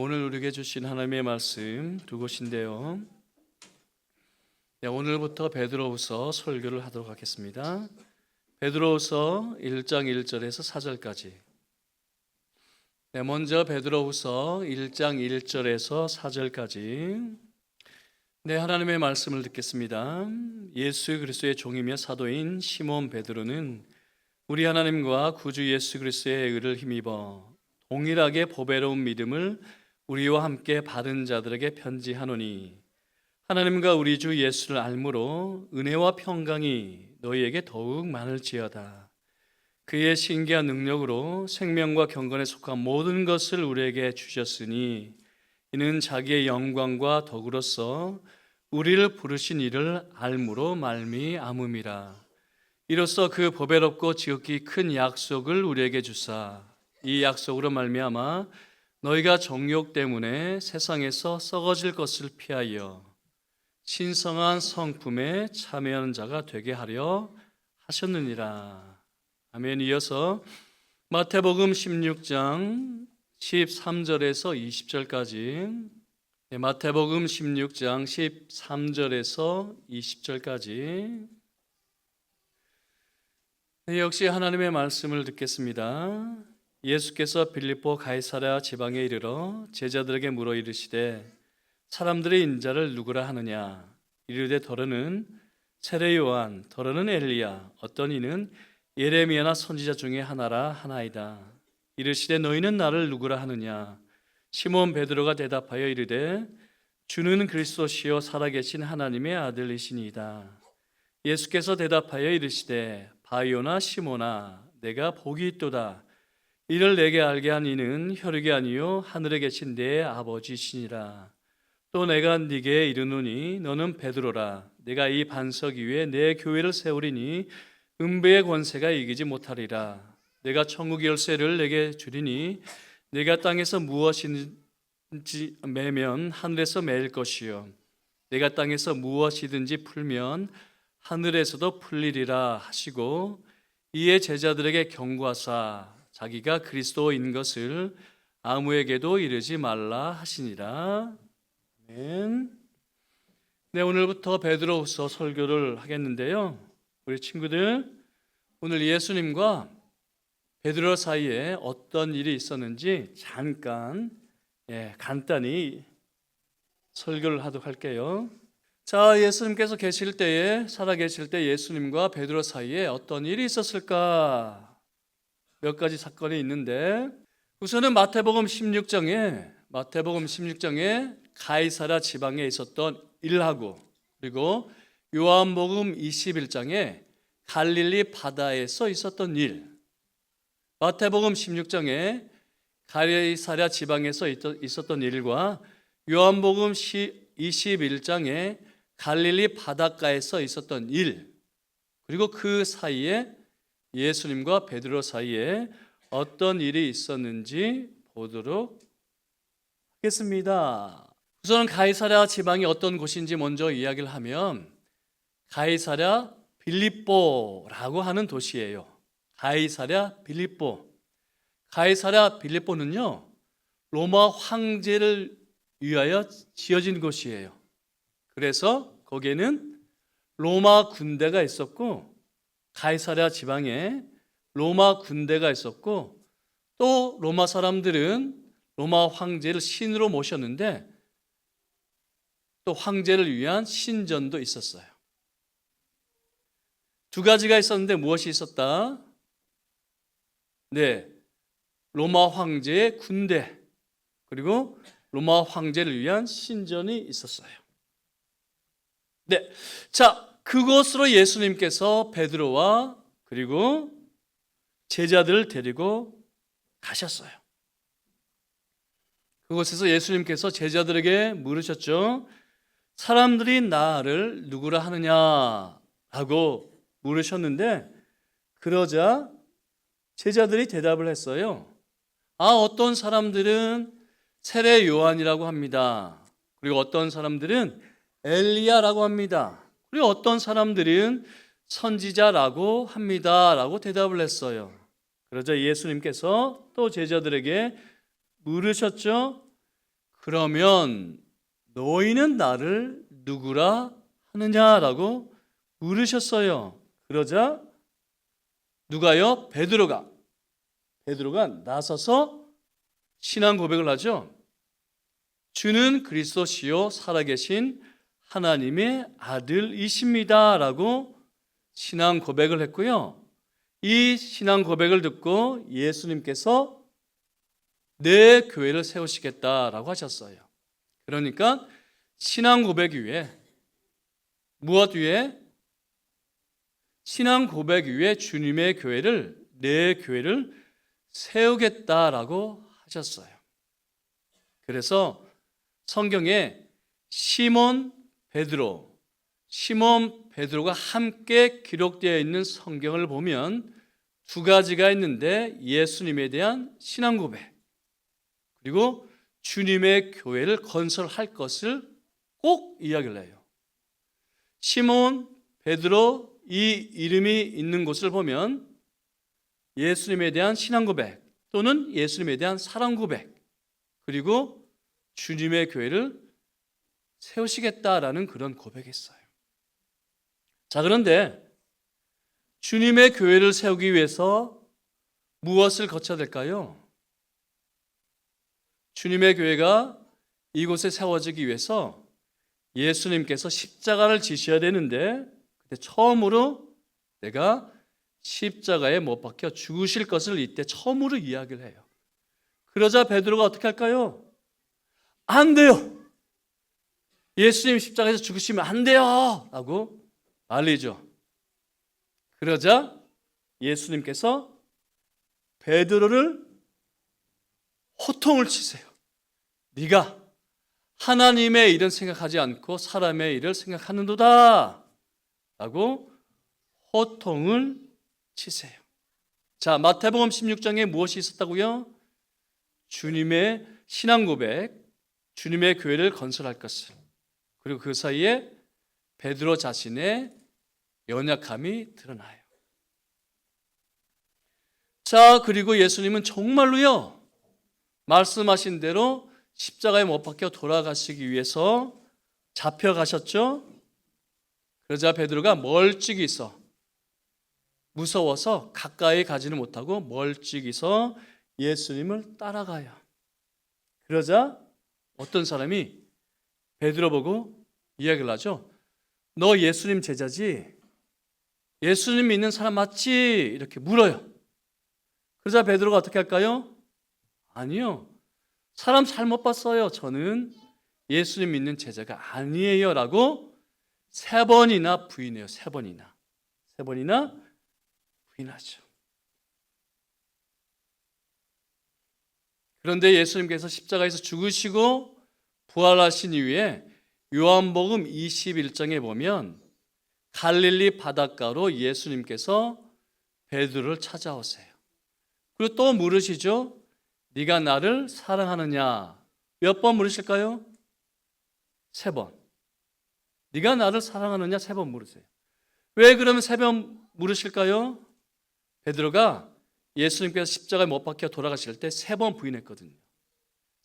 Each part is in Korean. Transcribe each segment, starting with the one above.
오늘 우리에게 주신 하나님의 말씀 두 곳인데요. 오늘부터 베드로후서 설교를 하도록 하겠습니다. 베드로후서 1장 1절에서 4절까지. 먼저 베드로후서 1장 1절에서 4절까지 하나님의 말씀을 듣겠습니다. 예수 그리스도의 종이며 사도인 시몬 베드로는 우리 하나님과 구주 예수 그리스도의 의를 힘입어 동일하게 보배로운 믿음을 우리와 함께 받은 자들에게 편지하노니 하나님과 우리 주 예수를 알므로 은혜와 평강이 너희에게 더욱 많을지어다. 그의 신기한 능력으로 생명과 경건에 속한 모든 것을 우리에게 주셨으니 이는 자기의 영광과 덕으로서 우리를 부르신 이를 알므로 말미암음이라. 이로써 그 보배롭고 지극히 큰 약속을 우리에게 주사 이 약속으로 말미암아 너희가 정욕 때문에 세상에서 썩어질 것을 피하여 신성한 성품에 참여하는 자가 되게 하려 하셨느니라. 아멘. 이어서 마태복음 16장 13절에서 20절까지 마태복음 16장 13절에서 20절까지 역시 하나님의 말씀을 듣겠습니다. 예수께서 빌립보 가이사랴 지방에 이르러 제자들에게 물어 이르시되 사람들의 인자를 누구라 하느냐? 이르되 더러는 세례 요한, 더러는 엘리야, 어떤 이는 예레미야나 선지자 중에 하나라 하나이다. 이르시되 너희는 나를 누구라 하느냐? 시몬 베드로가 대답하여 이르되 주는 그리스도시요 살아계신 하나님의 아들이시니이다. 예수께서 대답하여 이르시되 바요나 시몬아, 내가 복이 있도다. 이를 내게 알게 한 이는 혈육이 아니요 하늘에 계신 내 아버지시니라. 또 내가 네게 이르노니 너는 베드로라. 내가 이 반석 위에 내 교회를 세우리니 음부의 권세가 이기지 못하리라. 내가 천국 열쇠를 내게 주리니 내가 땅에서 무엇이든지 매면 하늘에서 매일 것이요 내가 땅에서 무엇이든지 풀면 하늘에서도 풀리리라 하시고 이에 제자들에게 경고하사 자기가 그리스도인 것을 아무에게도 이르지 말라 하시니라. 아멘. 오늘부터 베드로후서 설교를 하겠는데요. 우리 친구들, 오늘 예수님과 베드로 사이에 어떤 일이 있었는지 잠깐 간단히 설교를 하도록 할게요. 자, 예수님께서 살아계실 때 예수님과 베드로 사이에 어떤 일이 있었을까? 몇 가지 사건이 있는데 우선은 마태복음 16장에 가이사랴 지방에 있었던 일하고 그리고 요한복음 21장에 갈릴리 바다에서 있었던 일, 마태복음 16장에 가이사랴 지방에서 있었던 일과 요한복음 21장에 갈릴리 바닷가에서 있었던 일, 그리고 그 사이에 예수님과 베드로 사이에 어떤 일이 있었는지 보도록 하겠습니다. 우선 가이사랴 지방이 어떤 곳인지 먼저 이야기를 하면 가이사랴 빌립보라고 하는 도시예요. 가이사랴 빌립보는요 로마 황제를 위하여 지어진 곳이에요. 그래서 거기에는 로마 군대가 있었고 가이사랴 지방에 로마 군대가 있었고 또 로마 사람들은 로마 황제를 신으로 모셨는데 또 황제를 위한 신전도 있었어요. 두 가지가 있었는데 무엇이 있었다? 로마 황제의 군대 그리고 로마 황제를 위한 신전이 있었어요. 자, 그곳으로 예수님께서 베드로와 그리고 제자들을 데리고 가셨어요. 그곳에서 예수님께서 제자들에게 물으셨죠. 사람들이 나를 누구라 하느냐라고 물으셨는데 그러자 제자들이 대답을 했어요. 어떤 사람들은 세례 요한이라고 합니다. 그리고 어떤 사람들은 엘리야라고 합니다. 그리고 어떤 사람들은 선지자라고 합니다 라고 대답을 했어요. 그러자 예수님께서 또 제자들에게 물으셨죠. 그러면 너희는 나를 누구라 하느냐라고 물으셨어요. 그러자 누가요? 베드로가 나서서 신앙 고백을 하죠. 주는 그리스도시요 살아계신 하나님의 아들이십니다 라고 신앙 고백을 했고요. 이 신앙 고백을 듣고 예수님께서 내 교회를 세우시겠다라고 하셨어요. 그러니까 신앙 고백 위에 무엇 위에? 신앙 고백 위에 주님의 교회를, 내 교회를 세우겠다라고 하셨어요. 그래서 성경에 시몬 베드로가 함께 기록되어 있는 성경을 보면 두 가지가 있는데 예수님에 대한 신앙 고백 그리고 주님의 교회를 건설할 것을 꼭 이야기를 해요. 시몬 베드로 이 이름이 있는 곳을 보면 예수님에 대한 신앙 고백 또는 예수님에 대한 사랑 고백 그리고 주님의 교회를 세우시겠다라는 그런 고백했어요. 자, 그런데 주님의 교회를 세우기 위해서 무엇을 거쳐야 될까요? 주님의 교회가 이곳에 세워지기 위해서 예수님께서 십자가를 지셔야 되는데 그때 처음으로 내가 십자가에 못 박혀 죽으실 것을 이때 처음으로 이야기를 해요. 그러자 베드로가 어떻게 할까요? 안 돼요. 예수님 십자가에서 죽으시면 안 돼요 라고 말리죠. 그러자 예수님께서 베드로를 호통을 치세요. 네가 하나님의 일은 생각하지 않고 사람의 일을 생각하는도다 라고 호통을 치세요. 자, 마태복음 16장에 무엇이 있었다고요? 주님의 신앙 고백, 주님의 교회를 건설할 것을, 그리고 그 사이에 베드로 자신의 연약함이 드러나요. 자, 그리고 예수님은 정말로요 말씀하신 대로 십자가에 못 박혀 돌아가시기 위해서 잡혀가셨죠. 그러자 베드로가 멀찍이서 무서워서 가까이 가지는 못하고 멀찍이서 예수님을 따라가요. 그러자 어떤 사람이 베드로 보고 이야기를 하죠. 너 예수님 제자지? 예수님 믿는 사람 맞지? 이렇게 물어요. 그러자 베드로가 어떻게 할까요? 아니요. 사람 잘못 봤어요. 저는 예수님 믿는 제자가 아니에요 라고 세 번이나 부인해요. 세 번이나 부인하죠. 그런데 예수님께서 십자가에서 죽으시고 부활하신 이후에 요한복음 21장에 보면 갈릴리 바닷가로 예수님께서 베드로를 찾아오세요. 그리고 또 물으시죠. 네가 나를 사랑하느냐? 몇 번 물으실까요? 세 번. 네가 나를 사랑하느냐? 세 번 물으세요. 왜 그러면 세 번 물으실까요? 베드로가 예수님께서 십자가에 못 박혀 돌아가실 때 세 번 부인했거든요.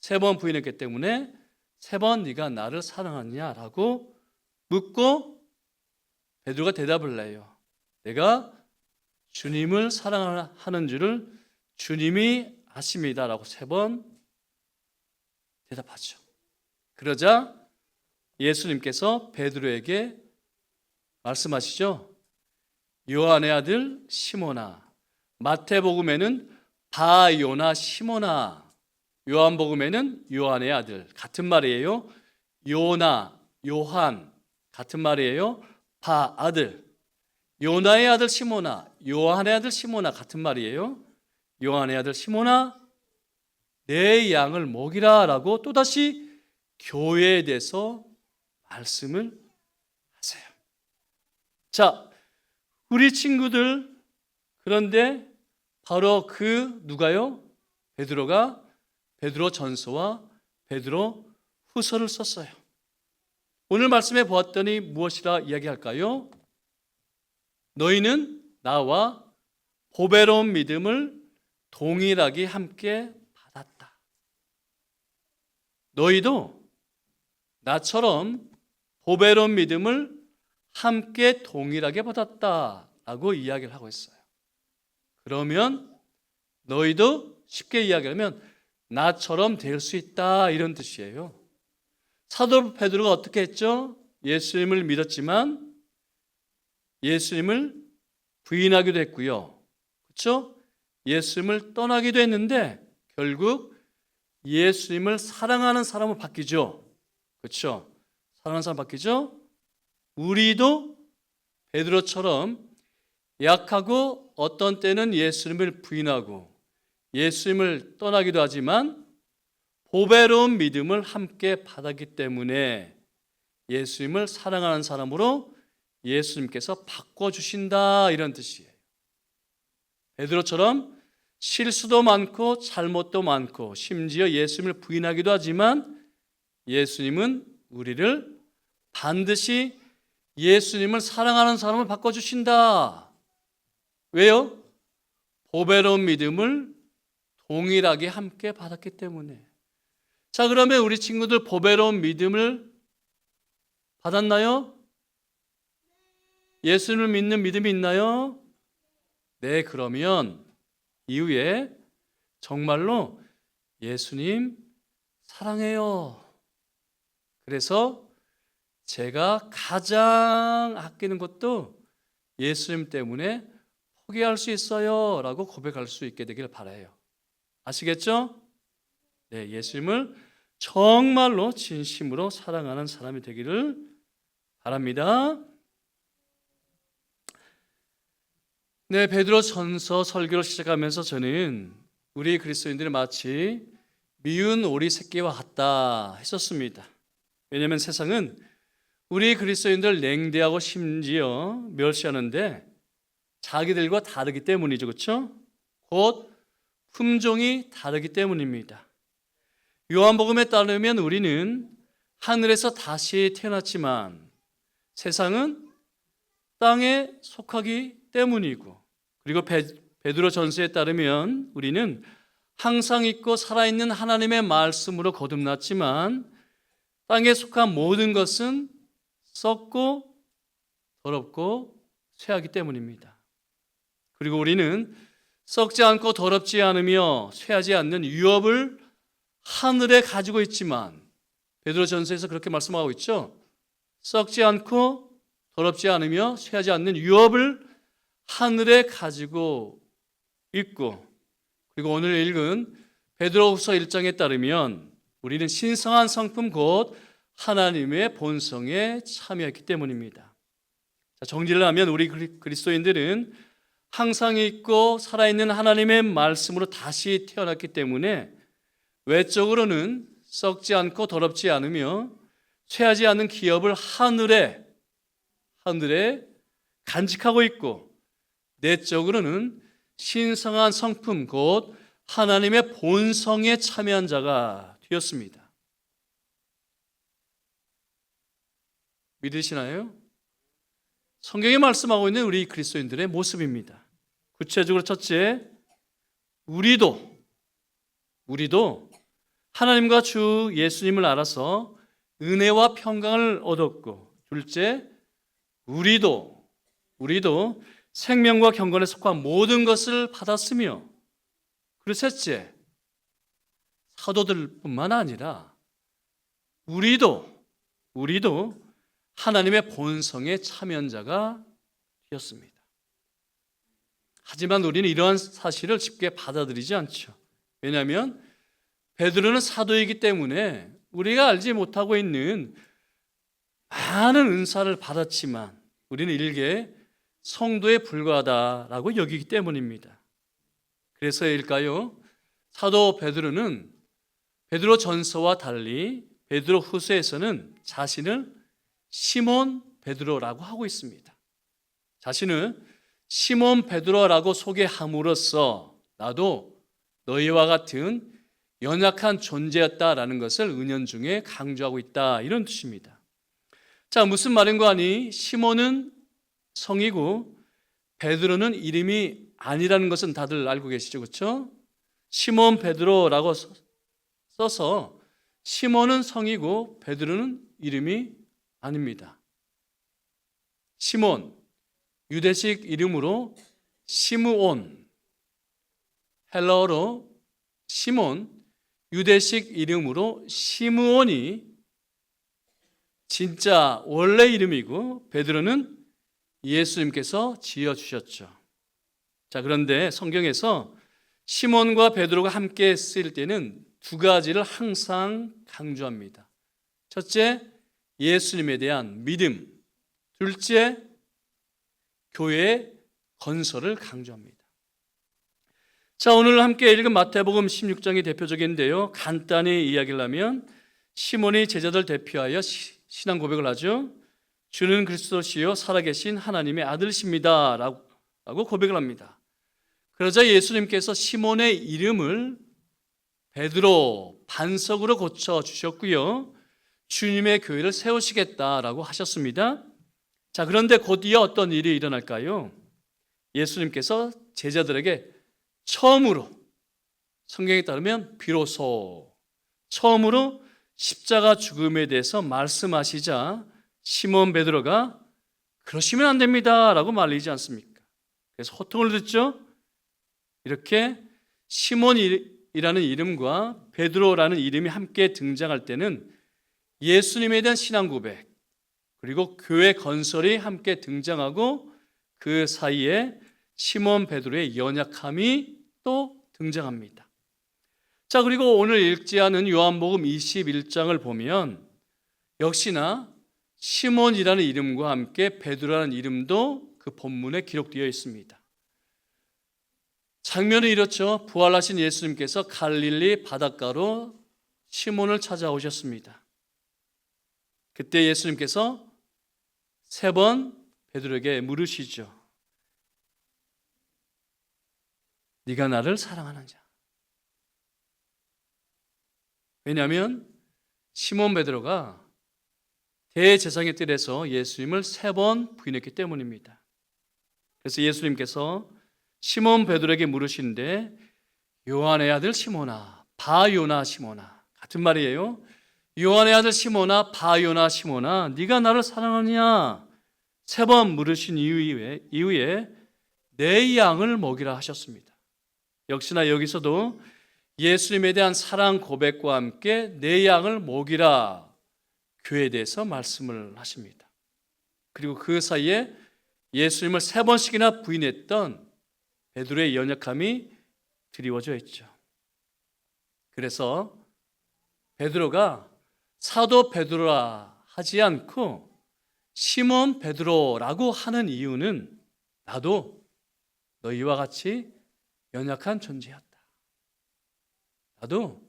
세 번 부인했기 때문에 세 번 네가 나를 사랑하느냐라고 묻고 베드로가 대답을 해요. 내가 주님을 사랑하는 줄을 주님이 아십니다라고 세 번 대답하죠. 그러자 예수님께서 베드로에게 말씀하시죠. 요한의 아들 시몬아, 마태복음에는 바요나 시몬아, 요한복음에는 요한의 아들, 같은 말이에요. 요나, 요한, 같은 말이에요. 바, 아들. 요나의 아들 시몬아, 요한의 아들 시몬아, 같은 말이에요. 요한의 아들 시몬아, 내 양을 먹이라 라고 또다시 교회에 대해서 말씀을 하세요. 자, 우리 친구들, 그런데 바로 그 누가요? 베드로가 베드로 전서와 베드로 후서를 썼어요. 오늘 말씀에 보았더니 무엇이라 이야기할까요? 너희는 나와 보배로운 믿음을 동일하게 함께 받았다. 너희도 나처럼 보배로운 믿음을 함께 동일하게 받았다라고 이야기를 하고 있어요. 그러면 너희도 쉽게 이야기하면 나처럼 될 수 있다, 이런 뜻이에요. 사도 베드로가 어떻게 했죠? 예수님을 믿었지만 예수님을 부인하기도 했고요. 그렇죠? 예수님을 떠나기도 했는데 결국 예수님을 사랑하는 사람으로 바뀌죠. 그렇죠? 사랑하는 사람 바뀌죠? 우리도 베드로처럼 약하고 어떤 때는 예수님을 부인하고 예수님을 떠나기도 하지만 보배로운 믿음을 함께 받았기 때문에 예수님을 사랑하는 사람으로 예수님께서 바꿔주신다, 이런 뜻이에요. 베드로처럼 실수도 많고 잘못도 많고 심지어 예수님을 부인하기도 하지만 예수님은 우리를 반드시 예수님을 사랑하는 사람을 바꿔주신다. 왜요? 보배로운 믿음을 동일하게 함께 받았기 때문에. 자, 그러면 우리 친구들 보배로운 믿음을 받았나요? 예수님을 믿는 믿음이 있나요? 네, 그러면 이후에 정말로 예수님 사랑해요. 그래서 제가 가장 아끼는 것도 예수님 때문에 포기할 수 있어요 라고 고백할 수 있게 되길 바라요. 아시겠죠? 네, 예수님을 정말로 진심으로 사랑하는 사람이 되기를 바랍니다. 네, 베드로전서 설교를 시작하면서 저는 우리 그리스도인들이 마치 미운 오리 새끼와 같다 했었습니다. 왜냐하면 세상은 우리 그리스도인들 냉대하고 심지어 멸시하는데 자기들과 다르기 때문이죠. 그렇죠? 곧 품종이 다르기 때문입니다. 요한복음에 따르면 우리는 하늘에서 다시 태어났지만 세상은 땅에 속하기 때문이고, 그리고 베드로전서에 따르면 우리는 항상 있고 살아있는 하나님의 말씀으로 거듭났지만 땅에 속한 모든 것은 썩고 더럽고 쇠하기 때문입니다. 그리고 우리는 썩지 않고 더럽지 않으며 쇠하지 않는 유업을 하늘에 가지고 있지만 베드로전서에서 그렇게 말씀하고 있죠. 썩지 않고 더럽지 않으며 쇠하지 않는 유업을 하늘에 가지고 있고, 그리고 오늘 읽은 베드로후서 1장에 따르면 우리는 신성한 성품 곧 하나님의 본성에 참여했기 때문입니다. 자, 정리를 하면 우리 그리스도인들은 항상 있고 살아있는 하나님의 말씀으로 다시 태어났기 때문에 외적으로는 썩지 않고 더럽지 않으며 쇠하지 않는 기업을 하늘에 간직하고 있고, 내적으로는 신성한 성품 곧 하나님의 본성에 참여한 자가 되었습니다. 믿으시나요? 성경이 말씀하고 있는 우리 그리스도인들의 모습입니다. 구체적으로 첫째, 우리도 하나님과 주 예수님을 알아서 은혜와 평강을 얻었고, 둘째, 우리도 생명과 경건에 속한 모든 것을 받았으며, 그리고 셋째, 사도들뿐만 아니라 우리도 하나님의 본성에 참여한 자가 되었습니다. 하지만 우리는 이러한 사실을 쉽게 받아들이지 않죠. 왜냐하면 베드로는 사도이기 때문에 우리가 알지 못하고 있는 많은 은사를 받았지만 우리는 일개 성도에 불과하다라고 여기기 때문입니다. 그래서일까요? 사도 베드로는 베드로전서와 달리 베드로후서에서는 자신을 시몬 베드로라고 하고 있습니다. 자신을 시몬 베드로라고 소개함으로써 나도 너희와 같은 연약한 존재였다라는 것을 은연중에 강조하고 있다, 이런 뜻입니다. 자, 무슨 말인가 하니 시몬은 성이고 베드로는 이름이 아니라는 것은 다들 알고 계시죠, 그렇죠? 시몬 베드로라고 써서 시몬은 성이고 베드로는 이름이 아닙니다. 시몬, 유대식 이름으로 시므온, 헬라어로 시몬, 유대식 이름으로 시므온이 진짜 원래 이름이고 베드로는 예수님께서 지어주셨죠. 자, 그런데 성경에서 시몬과 베드로가 함께 쓰일 때는 두 가지를 항상 강조합니다. 첫째, 예수님에 대한 믿음. 둘째, 교회의 건설을 강조합니다. 자, 오늘 함께 읽은 마태복음 16장이 대표적인데요. 간단히 이야기를 하면 시몬이 제자들 대표하여 신앙 고백을 하죠. 주는 그리스도시요 살아계신 하나님의 아들이십니다 라고 고백을 합니다. 그러자 예수님께서 시몬의 이름을 베드로 반석으로 고쳐주셨고요. 주님의 교회를 세우시겠다라고 하셨습니다. 자, 그런데 곧이어 어떤 일이 일어날까요? 예수님께서 제자들에게 처음으로, 성경에 따르면 비로소 처음으로 십자가 죽음에 대해서 말씀하시자 시몬 베드로가 그러시면 안 됩니다 라고 말리지 않습니까? 그래서 호통을 듣죠. 이렇게 시몬이라는 이름과 베드로라는 이름이 함께 등장할 때는 예수님에 대한 신앙 고백 그리고 교회 건설이 함께 등장하고 그 사이에 시몬 베드로의 연약함이 또 등장합니다. 자, 그리고 오늘 읽지 않은 요한복음 21장을 보면 역시나 시몬이라는 이름과 함께 베드로라는 이름도 그 본문에 기록되어 있습니다. 장면은 이렇죠. 부활하신 예수님께서 갈릴리 바닷가로 시몬을 찾아오셨습니다. 그때 예수님께서 3번 베드로에게 물으시죠. 네가 나를 사랑하느냐? 왜냐하면 시몬 베드로가 대제사장의 뜰에서 예수님을 3번 부인했기 때문입니다. 그래서 예수님께서 시몬 베드로에게 물으시는데 요한의 아들 시몬아, 바요나 시몬아, 같은 말이에요. 요한의 아들 시몬아, 바요나 시몬아, 네가 나를 사랑하느냐? 3번 물으신 이후에 내 양을 먹이라 하셨습니다. 역시나 여기서도 예수님에 대한 사랑 고백과 함께 내 양을 먹이라 교회에 대해서 말씀을 하십니다. 그리고 그 사이에 예수님을 3번씩이나 부인했던 베드로의 연약함이 드리워져 있죠. 그래서 베드로가 사도 베드로라 하지 않고 시몬 베드로라고 하는 이유는 나도 너희와 같이 연약한 존재였다. 나도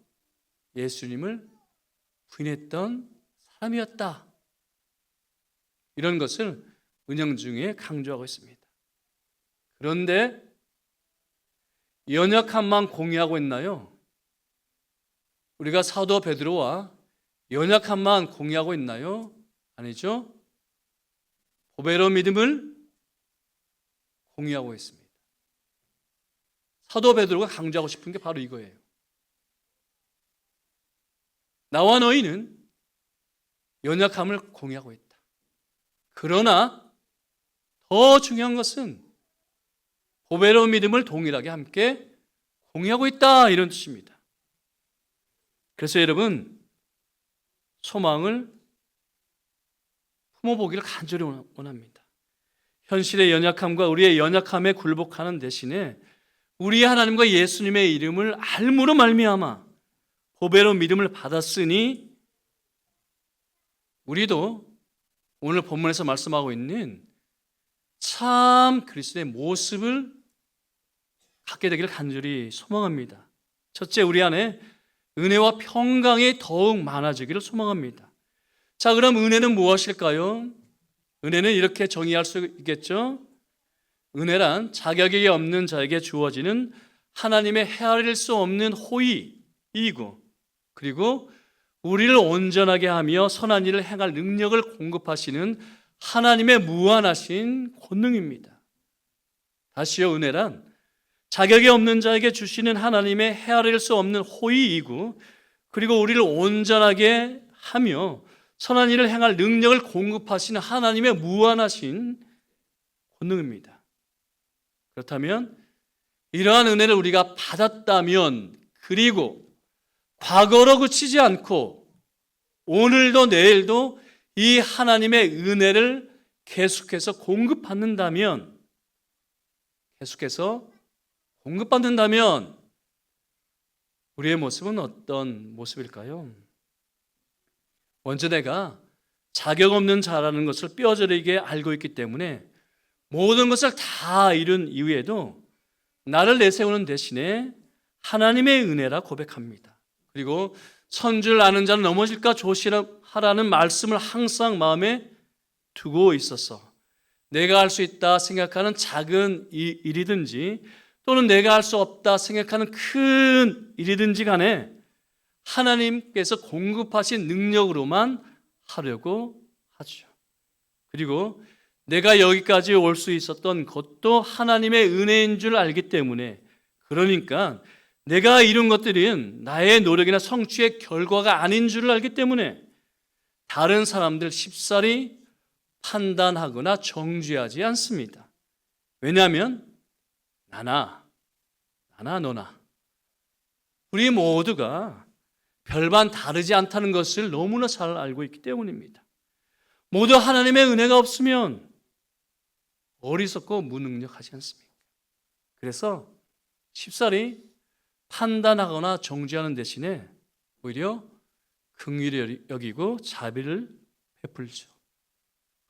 예수님을 부인했던 사람이었다. 이런 것을 은영중에 강조하고 있습니다. 그런데 연약함만 공유하고 있나요? 우리가 사도 베드로와 연약함만 공유하고 있나요? 아니죠. 보배로 믿음을 공유하고 있습니다. 사도 베드로가 강조하고 싶은 게 바로 이거예요. 나와 너희는 연약함을 공유하고 있다. 그러나 더 중요한 것은 보배로 믿음을 동일하게 함께 공유하고 있다, 이런 뜻입니다. 그래서 여러분, 소망을 품어보기를 간절히 원합니다. 현실의 연약함과 우리의 연약함에 굴복하는 대신에 우리 하나님과 예수님의 이름을 알므로 말미암아 보배로 믿음을 받았으니 우리도 오늘 본문에서 말씀하고 있는 참 그리스도의 모습을 갖게 되기를 간절히 소망합니다. 첫째, 우리 안에 은혜와 평강이 더욱 많아지기를 소망합니다. 자, 그럼 은혜는 무엇일까요? 은혜는 이렇게 정의할 수 있겠죠? 은혜란 자격이 없는 자에게 주어지는 하나님의 헤아릴 수 없는 호의이고, 그리고 우리를 온전하게 하며 선한 일을 행할 능력을 공급하시는 하나님의 무한하신 권능입니다. 다시요, 은혜란 자격이 없는 자에게 주시는 하나님의 헤아릴 수 없는 호의이고, 그리고 우리를 온전하게 하며 선한 일을 행할 능력을 공급하시는 하나님의 무한하신 권능입니다. 그렇다면 이러한 은혜를 우리가 받았다면, 그리고 과거로 그치지 않고 오늘도 내일도 이 하나님의 은혜를 계속해서 공급받는다면 우리의 모습은 어떤 모습일까요? 먼저 내가 자격 없는 자라는 것을 뼈저리게 알고 있기 때문에 모든 것을 다 이룬 이후에도 나를 내세우는 대신에 하나님의 은혜라 고백합니다. 그리고 선줄 아는 자는 넘어질까 조심하라는 말씀을 항상 마음에 두고 있어서 내가 할 수 있다 생각하는 작은 일이든지 또는 내가 할 수 없다 생각하는 큰 일이든지 간에 하나님께서 공급하신 능력으로만 하려고 하죠. 그리고 내가 여기까지 올 수 있었던 것도 하나님의 은혜인 줄 알기 때문에, 그러니까 내가 이룬 것들은 나의 노력이나 성취의 결과가 아닌 줄 알기 때문에 다른 사람들 쉽사리 판단하거나 정죄하지 않습니다. 왜냐하면 나나 너나 우리 모두가 별반 다르지 않다는 것을 너무나 잘 알고 있기 때문입니다. 모두 하나님의 은혜가 없으면 어리석고 무능력하지 않습니까? 그래서 쉽사리 판단하거나 정죄하는 대신에 오히려 긍휼히 여기고 자비를 베풀죠.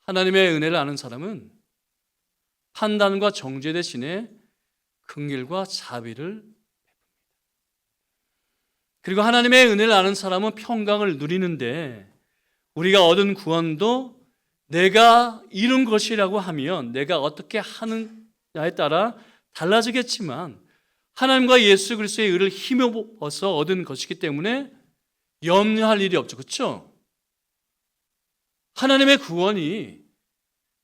하나님의 은혜를 아는 사람은 판단과 정죄 대신에 긍휼과 자비를 베풉니다. 그리고 하나님의 은혜를 아는 사람은 평강을 누리는데, 우리가 얻은 구원도 내가 이룬 것이라고 하면 내가 어떻게 하느냐에 따라 달라지겠지만 하나님과 예수 그리스도의 의를 힘입어서 얻은 것이기 때문에 염려할 일이 없죠. 그렇죠? 하나님의 구원이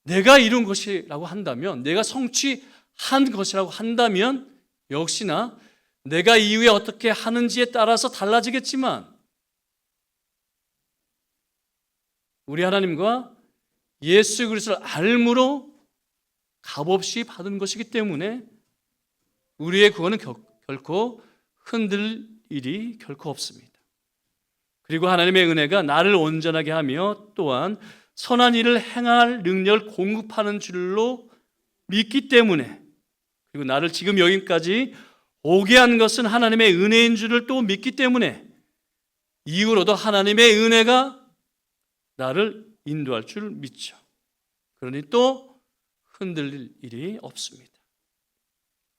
내가 이룬 것이라고 한다면, 내가 성취한 것이라고 한다면 역시나 내가 이후에 어떻게 하는지에 따라서 달라지겠지만 우리 하나님과 예수 그리스도를 알므로 값없이 받은 것이기 때문에 우리의 구원은 결코 흔들 일이 결코 없습니다. 그리고 하나님의 은혜가 나를 온전하게 하며 또한 선한 일을 행할 능력을 공급하는 줄로 믿기 때문에, 그리고 나를 지금 여기까지 오게 한 것은 하나님의 은혜인 줄을 또 믿기 때문에 이후로도 하나님의 은혜가 나를 인도할 줄 믿죠. 그러니 또 흔들릴 일이 없습니다.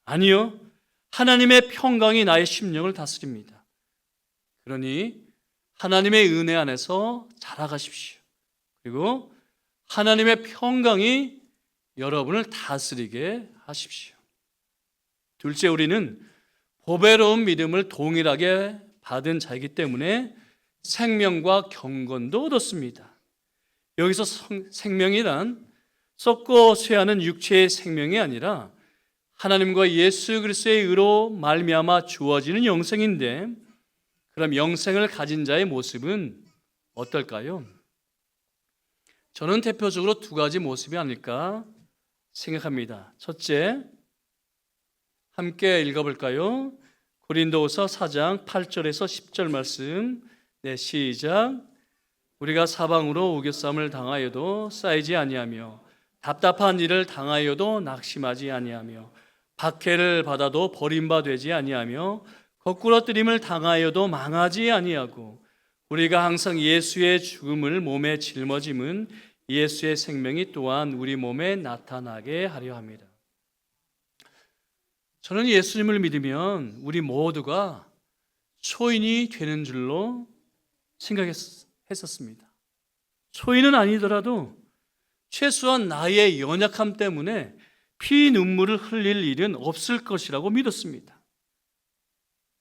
아니요, 하나님의 평강이 나의 심령을 다스립니다. 그러니 하나님의 은혜 안에서 자라가십시오. 그리고 하나님의 평강이 여러분을 다스리게 하십시오. 둘째, 우리는 보배로운 믿음을 동일하게 받은 자이기 때문에 생명과 경건도 얻었습니다. 여기서 생명이란 썩고 쇠하는 육체의 생명이 아니라 하나님과 예수 그리스도의 의로 말미암아 주어지는 영생인데, 그럼 영생을 가진 자의 모습은 어떨까요? 저는 대표적으로 두 가지 모습이 아닐까 생각합니다. 첫째, 함께 읽어볼까요? 고린도후서 4장 8절에서 10절 말씀. 네, 시작. 우리가 사방으로 우겨쌈을 당하여도 쌓이지 아니하며 답답한 일을 당하여도 낙심하지 아니하며 박해를 받아도 버림받지 아니하며 거꾸러뜨림을 당하여도 망하지 아니하고 우리가 항상 예수의 죽음을 몸에 짊어짐은 예수의 생명이 또한 우리 몸에 나타나게 하려 합니다. 저는 예수님을 믿으면 우리 모두가 초인이 되는 줄로 생각했었습니다. 초인은 아니더라도 최소한 나의 연약함 때문에 피 눈물을 흘릴 일은 없을 것이라고 믿었습니다.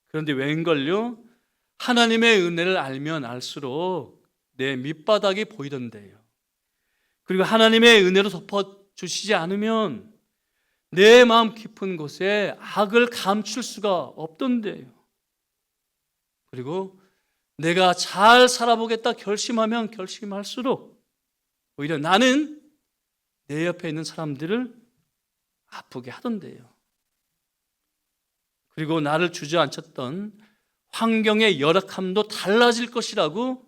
그런데 웬걸요? 하나님의 은혜를 알면 알수록 내 밑바닥이 보이던데요. 그리고 하나님의 은혜로 덮어주시지 않으면 내 마음 깊은 곳에 악을 감출 수가 없던데요. 그리고 내가 잘 살아보겠다 결심하면 결심할수록 오히려 나는 내 옆에 있는 사람들을 아프게 하던데요. 그리고 나를 주저앉혔던 환경의 열악함도 달라질 것이라고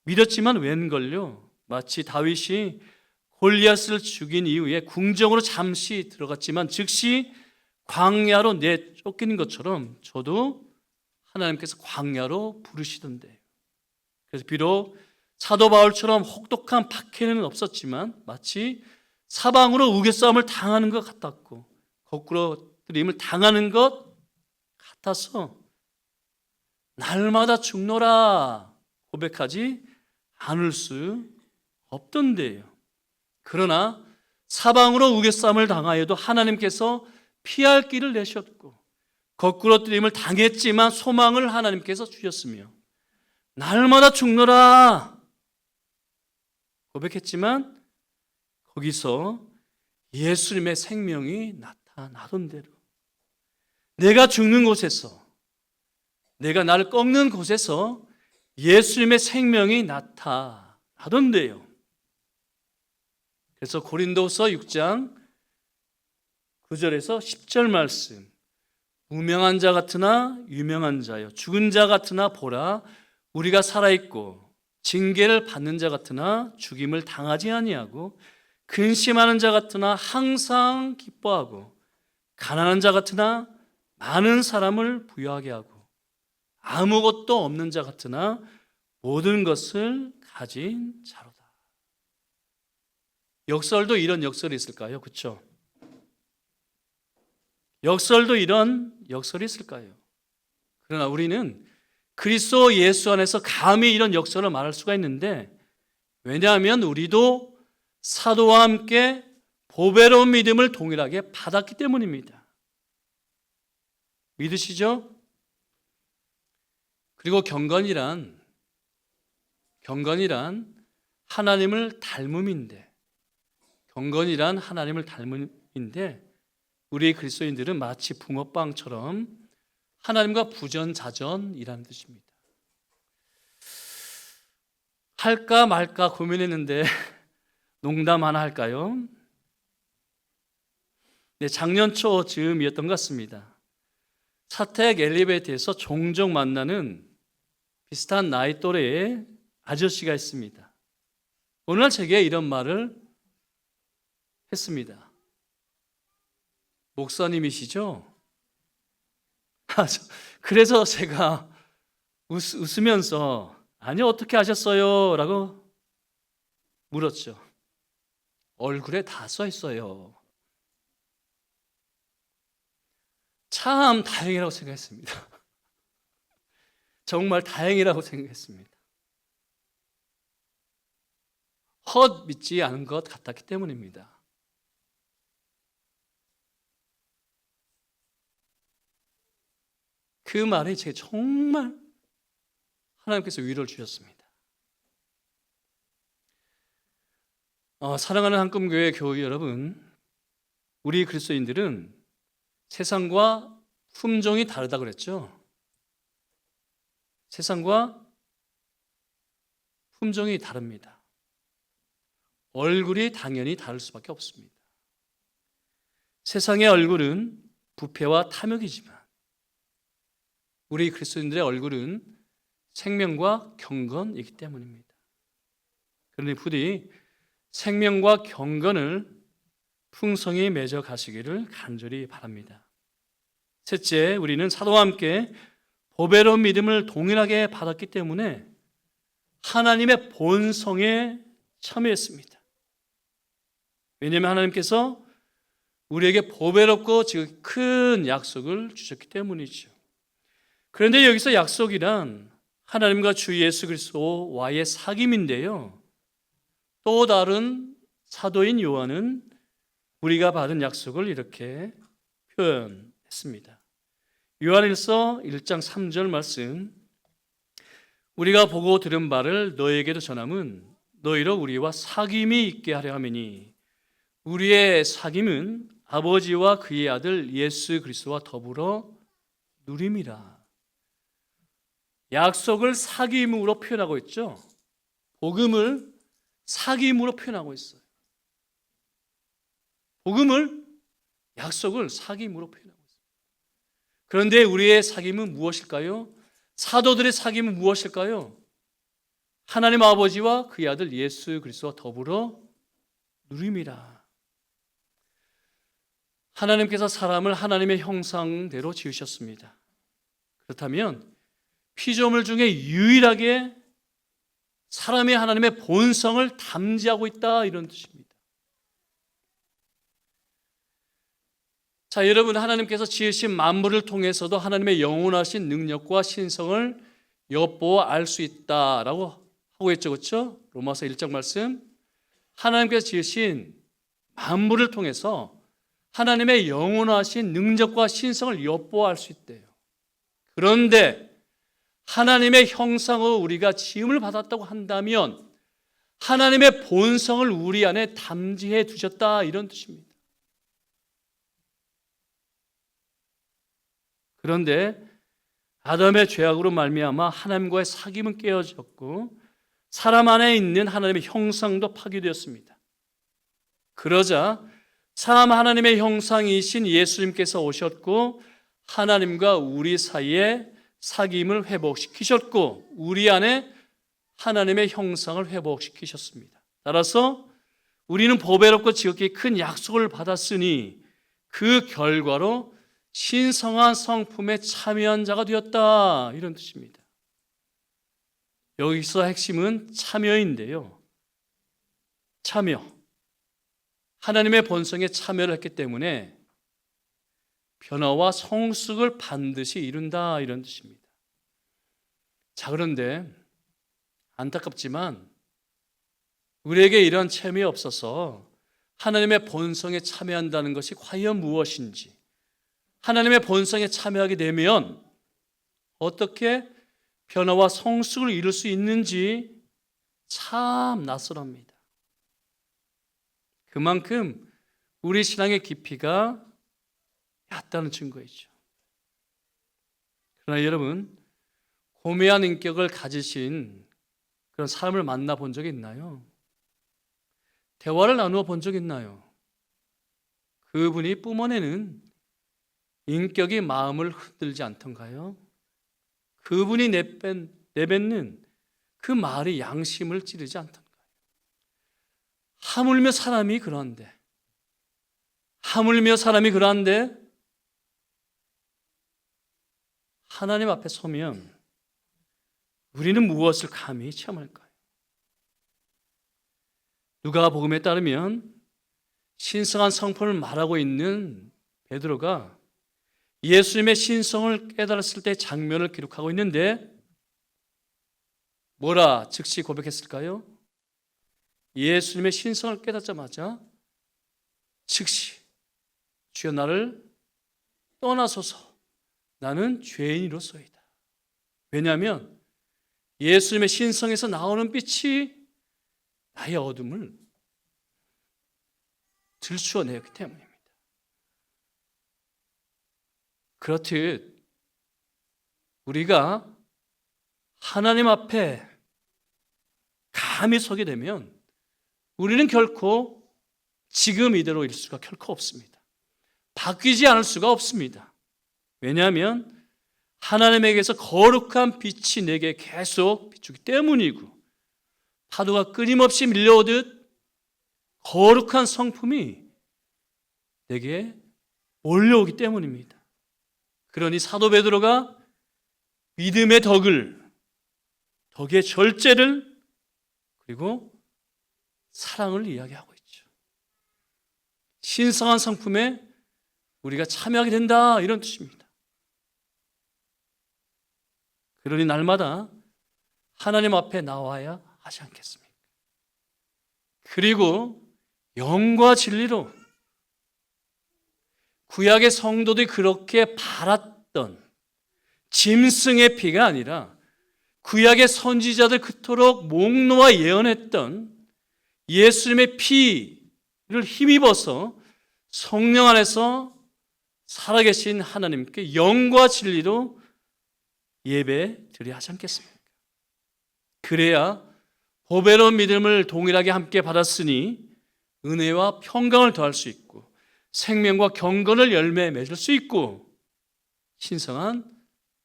믿었지만 웬걸요. 마치 다윗이 골리앗을 죽인 이후에 궁정으로 잠시 들어갔지만 즉시 광야로 내쫓기는 것처럼 저도 하나님께서 광야로 부르시던데요. 그래서 비록 사도 바울처럼 혹독한 박해는 없었지만 마치 사방으로 우겨싸움을 당하는 것 같았고 거꾸로 들임을 당하는 것 같아서 날마다 죽노라 고백하지 않을 수 없던데요. 그러나 사방으로 우겨싸움을 당하여도 하나님께서 피할 길을 내셨고 거꾸로 뜨림을 당했지만 소망을 하나님께서 주셨으며 날마다 죽노라 고백했지만 거기서 예수님의 생명이 나타나던 대로 내가 죽는 곳에서 내가 나를 꺾는 곳에서 예수님의 생명이 나타나던데요. 그래서 고린도서 6장 9절에서 10절 말씀 무명한 자 같으나 유명한 자여 죽은 자 같으나 보라 우리가 살아있고 징계를 받는 자 같으나 죽임을 당하지 아니하고 근심하는 자 같으나 항상 기뻐하고 가난한 자 같으나 많은 사람을 부유하게 하고 아무것도 없는 자 같으나 모든 것을 가진 자로다. 역설도 이런 역설이 있을까요? 그렇죠? 역설도 이런 역설이 있을까요? 그러나 우리는 그리스도 예수 안에서 감히 이런 역설을 말할 수가 있는데 왜냐하면 우리도 사도와 함께 보배로운 믿음을 동일하게 받았기 때문입니다. 믿으시죠? 그리고 경건이란 하나님을 닮음인데 경건이란 하나님을 닮음인데 우리 그리스도인들은 마치 붕어빵처럼 하나님과 부전자전이라는 뜻입니다. 할까 말까 고민했는데 농담 하나 할까요? 네, 작년 초 즈음이었던 것 같습니다. 사택 엘리베이터에서 종종 만나는 비슷한 나이 또래의 아저씨가 있습니다. 어느 날 제게 이런 말을 했습니다. 목사님이시죠? 그래서 제가 웃으면서 아니 어떻게 하셨어요? 라고 물었죠. 얼굴에 다 써 있어요. 참 다행이라고 생각했습니다. 정말 다행이라고 생각했습니다. 헛 믿지 않은 것 같았기 때문입니다. 그 말에 제가 정말 하나님께서 위로를 주셨습니다. 사랑하는 한금교회 교우 여러분, 우리 그리스도인들은 세상과 품종이 다르다고 그랬죠. 세상과 품종이 다릅니다. 얼굴이 당연히 다를 수밖에 없습니다. 세상의 얼굴은 부패와 탐욕이지만 우리 그리스도인들의 얼굴은 생명과 경건이기 때문입니다. 그러니 부디 생명과 경건을 풍성히 맺어 가시기를 간절히 바랍니다. 셋째, 우리는 사도와 함께 보배로운 믿음을 동일하게 받았기 때문에 하나님의 본성에 참여했습니다. 왜냐하면 하나님께서 우리에게 보배롭고 지금 큰 약속을 주셨기 때문이죠. 그런데 여기서 약속이란 하나님과 주 예수 그리스도와의 사귐인데요. 또 다른 사도인 요한은 우리가 받은 약속을 이렇게 표현했습니다. 요한일서 1장 3절 말씀 우리가 보고 들은 바를 너에게도 전함은 너희로 우리와 사귐이 있게 하려 함이니 우리의 사귐은 아버지와 그의 아들 예수 그리스도와 더불어 누림이라. 약속을 사귐으로 표현하고 있죠. 복음을 사귐으로 표현하고 있어요. 복음을, 약속을 사귐으로 표현하고 있어요. 그런데 우리의 사귐은 무엇일까요? 사도들의 사귐은 무엇일까요? 하나님 아버지와 그의 아들 예수 그리스도와 더불어 누림이라. 하나님께서 사람을 하나님의 형상대로 지으셨습니다. 그렇다면 피조물 중에 유일하게 사람이 하나님의 본성을 담지하고 있다, 이런 뜻입니다. 자, 여러분, 하나님께서 지으신 만물을 통해서도 하나님의 영원하신 능력과 신성을 엿보아 알 수 있다라고 하고 있죠, 그렇죠? 로마서 1장 말씀. 하나님께서 지으신 만물을 통해서 하나님의 영원하신 능력과 신성을 엿보아 알 수 있대요. 그런데 하나님의 형상으로 우리가 지음을 받았다고 한다면 하나님의 본성을 우리 안에 담지해 두셨다, 이런 뜻입니다. 그런데 아담의 죄악으로 말미암아 하나님과의 사귐은 깨어졌고 사람 안에 있는 하나님의 형상도 파괴되었습니다. 그러자 참 하나님의 형상이신 예수님께서 오셨고 하나님과 우리 사이에 사귐을 회복시키셨고 우리 안에 하나님의 형상을 회복시키셨습니다. 따라서 우리는 보배롭고 지극히 큰 약속을 받았으니 그 결과로 신성한 성품에 참여한 자가 되었다, 이런 뜻입니다. 여기서 핵심은 참여인데요. 참여. 하나님의 본성에 참여를 했기 때문에 변화와 성숙을 반드시 이룬다, 이런 뜻입니다. 자, 그런데 안타깝지만 우리에게 이런 체험이 없어서 하나님의 본성에 참여한다는 것이 과연 무엇인지, 하나님의 본성에 참여하게 되면 어떻게 변화와 성숙을 이룰 수 있는지 참 낯설합니다. 그만큼 우리 신앙의 깊이가 얕다는 증거이죠. 그러나 여러분, 고매한 인격을 가지신 그런 사람을 만나본 적이 있나요? 대화를 나누어 본 적이 있나요? 그분이 뿜어내는 인격이 마음을 흔들지 않던가요? 그분이 내뱉는 그 말이 양심을 찌르지 않던가요? 하물며 사람이 그러한데 하나님 앞에 서면 우리는 무엇을 감히 체험할까요? 누가복음에 따르면 신성한 성품을 말하고 있는 베드로가 예수님의 신성을 깨달았을 때 장면을 기록하고 있는데 뭐라 즉시 고백했을까요? 예수님의 신성을 깨닫자마자 즉시 주여 나를 떠나소서 나는 죄인이로소이다. 왜냐하면 예수님의 신성에서 나오는 빛이 나의 어둠을 들추어내었기 때문입니다. 그렇듯 우리가 하나님 앞에 감히 서게 되면 우리는 결코 지금 이대로일 수가 결코 없습니다. 바뀌지 않을 수가 없습니다. 왜냐하면 하나님에게서 거룩한 빛이 내게 계속 비추기 때문이고 파도가 끊임없이 밀려오듯 거룩한 성품이 내게 몰려오기 때문입니다. 그러니 사도 베드로가 믿음의 덕의 절제를 그리고 사랑을 이야기하고 있죠. 신성한 성품에 우리가 참여하게 된다, 이런 뜻입니다. 그러니 날마다 하나님 앞에 나와야 하지 않겠습니까? 그리고 영과 진리로 구약의 성도들이 그렇게 바랐던 짐승의 피가 아니라 구약의 선지자들 그토록 목 놓아 예언했던 예수님의 피를 힘입어서 성령 안에서 살아계신 하나님께 영과 진리로 예배 드려야 하지 않겠습니까? 그래야 보배로운 믿음을 동일하게 함께 받았으니 은혜와 평강을 더할 수 있고 생명과 경건을 열매 맺을 수 있고 신성한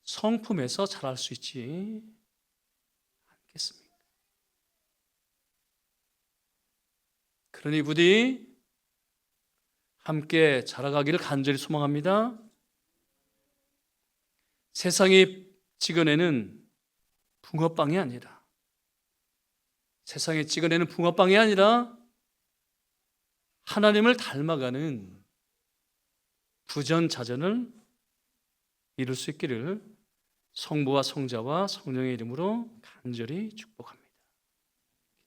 성품에서 자랄 수 있지 않겠습니까? 그러니 부디 함께 자라가기를 간절히 소망합니다. 세상이 찍어내는 붕어빵이 아니라 세상에 찍어내는 붕어빵이 아니라 하나님을 닮아가는 부전자전을 이룰 수 있기를 성부와 성자와 성령의 이름으로 간절히 축복합니다.